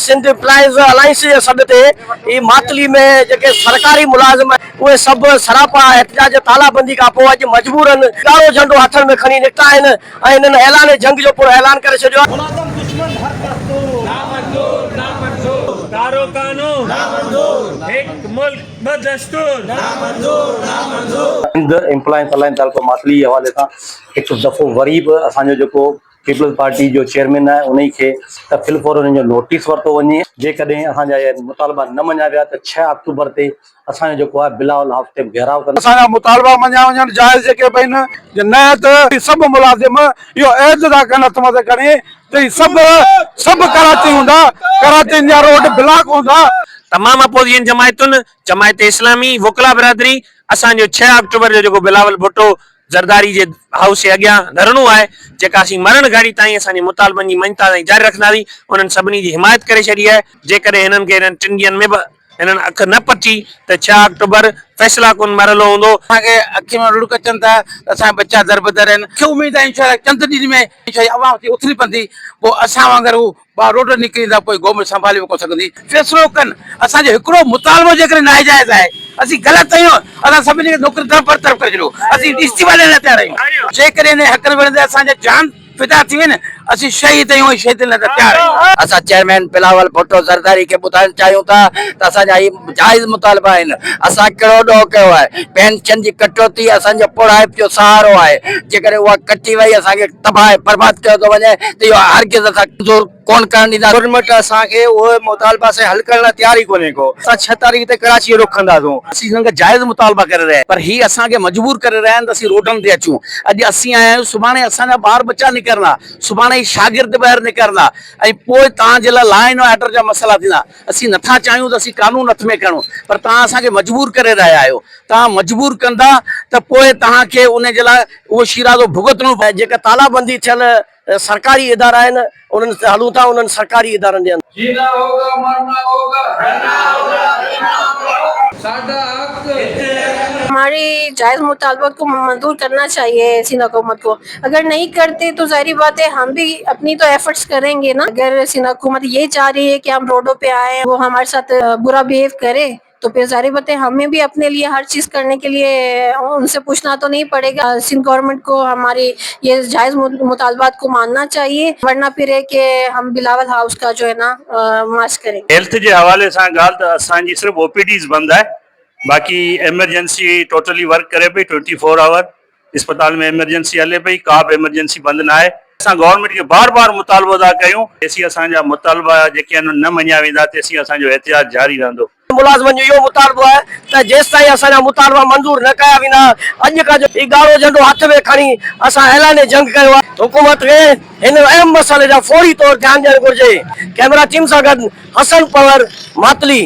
Sindh employees alliance जे सॾ ते ई मातली में जेके सरकारी मुलाज़िम उहे सभु सरापा एहतजाज तालाबंदी खां पोइ अॼु मजबूर आहिनि, ॻाढ़ो झंडो हथनि में खणी निकिता आहिनि ऐं हिननि ऐलान जंग जो पूरो ऐलान करे छॾियो आहे। कारो कानून एक मुल्क ब दस्तूर सिंध एम्प्लॉइज अलायंस तालुको मातली जे हवाले सां हिकु दफ़ो वरी बि असांजो जेको पीपल्स पार्टी जो चेयरमैन आहे उन खे फिलफोर उन्हनि जो नोटिस वरितो वञे। जेकॾहिं असांजा मुतालबा न मञिया विया त 6 अक्टूबर ते असांजो जेको आहे बिलावल हाउस ते घेराव कंदा। असांजा मुतालबा मञिया वञनि जाइज़ जेके बि आहिनि, न त सभु मुलाज़िम इहो ऐज़ था कनि हथ मथे खणी त सभु कराची हूंदा, कराची जा रोड ब्लॉक हूंदा। तमाम अपोजिशन जमायतुनि, जमायत इस्लामी, वकला बिरादरी असांजो 6 अक्टूबर जो जेको बिलावल भुट्टो ज़रदारी जे हाउस जे अॻियां धरणो आहे, जेका असीं मरण घड़ी ताईं असांजे मुतालबनि जी मञता ताईं जारी रखंदासीं। उन्हनि सभिनी जी हिमायत करे छॾी आहे। जेकॾहिं हिननि खे हिननि 3 ॾींहंनि में बि हिननि अख न पची त 6 अक्टूबर फैसला कोन मरलो हूंदो। असांखे अखि में रुड़क अचनि था, असांजा बच्चा दरबदर आहिनि। मूंखे उमेद आहे इंशाअल्लाह चंद ॾींहं में आवाम उथली पवंदी, पोइ असां वांगुरु हू रोड निकिरींदा, कोई गवर्नमेंट संभाले कोन सघंदी। फ़ैसिलो कनि। असांजो हिकिड़ो मुतालबो जेकॾहिं नाइजाइज़ आहे, असीं ग़लति आहियूं, असां सभिनी खे नौकरी बरतरफ़ करे छॾियो, असीं इस्तीफ़ा ॾियण लाइ तयार आहियूं। जेकॾहिं हिन हक़ में विढ़ंदे असांजा जान फिदा थी वञे, असीं शहीद आहियूं, शहीद लाइ तयार आहियूं। असां चेयरमैन बिलावल भुट्टो ज़रदारी खे ॿुधाइण चाहियूं था त असांजा ही जाइज़ मुतालबा आहिनि। असां कहिड़ो ॾोह कयो आहे, पेंशन जी कटौती असांजो पुराइप जो सहारो आहे। जेकॾहिं उहा कटी वई असांखे तबाह बर्बाद कयो थो वञे त इहो हरगिज़ असां मंज़ूर कोन करण ॾींदा। गवर्नमेंट असांखे उहे मुतालबा से हल करण लाइ तयार ई कोन्हे को। असां 6 तारीख़ ते कराची रुख कंदासूं। असीं हिननि खे जाइज़ मुतालबा करे रहिया आहियूं, पर ही असांखे मजबूर करे रहिया आहिनि त असीं रोडनि ते अचूं। अॼु असीं आया आहियूं, सुभाणे असांजा ॿार बच्चा निकिरंदा, सुभाणे शागिर्द ॿाहिरि निकिरंदा ऐं पोइ तव्हांजे लाइ लाइन ऑर्डर जा मसइला थींदा। असीं नथा चाहियूं त असीं कानून हथ में खणूं, पर तव्हां असांखे मजबूर करे रहिया आहियो। तव्हां मजबूर कंदा त पोइ तव्हांखे उन जे लाइ उहो शिराज़ो भुगतणो पए। जेका तालाबंदी थियल सरकारी इदारा आहिनि उन्हनि ते हलूं था, उन्हनि सरकारी इदारनि जे अंदरि जीना होगा मरना होगा, रहना होगा रहना होगा, साडा हक। हमारी जायज़ मुतालबात को मंजूर करना चाहिए सिंध हुकूमत को। अगर नहीं करते तो जाहिर बात है हम भी अपनी तो एफर्ट्स करेंगे ना। अगर सिंध हुकूमत ये चाह रही है कि हम रोडों पे आए, वो हमारे साथ बुरा बिहेव करे, तो फिर जाहिर बात है हमें भी अपने लिए हर चीज़ करने के लिए उनसे पूछना तो नहीं पड़ेगा। सिंध गवर्नमेंट को हमारी ये जायज़ मुतालबात को मानना चाहिए, वरना फिर है कि हम बिलावल हाउस का जो है ना मार्च करेंगे। हेल्थ के हवाले से गाल तो असांजी सिर्फ ओपीडीज बंद है, बाकी एमरजेंसी टोटली वर्क करे पई 24 आवर। अस्पताल में एमरजेंसी हले पई, का भी एमरजेंसी बंद ना है। असां गवर्नमेंट के बार बार मुतालबो था कयूं, तेसी असांजा मुतालबा जेके आहिनि न मञिया वेंदा, तेसी असांजो एहतियात जारी रहंदो। मुलाज़िमनि जो इहो मुतालबो आहे त जेसि ताईं असांजा मुतालबा मंज़ूर न कया वेंदा, अॼु खां जो ॻाढ़ो झंडो हथ में खणी असां ऐलान जंग कयो आहे। हुकूमत खे हिन अहम मसइले जा फौरी तौर ध्यानु ॾियणु घुर्जे। कैमरा टीम सां गॾु हसन पवर, मातली।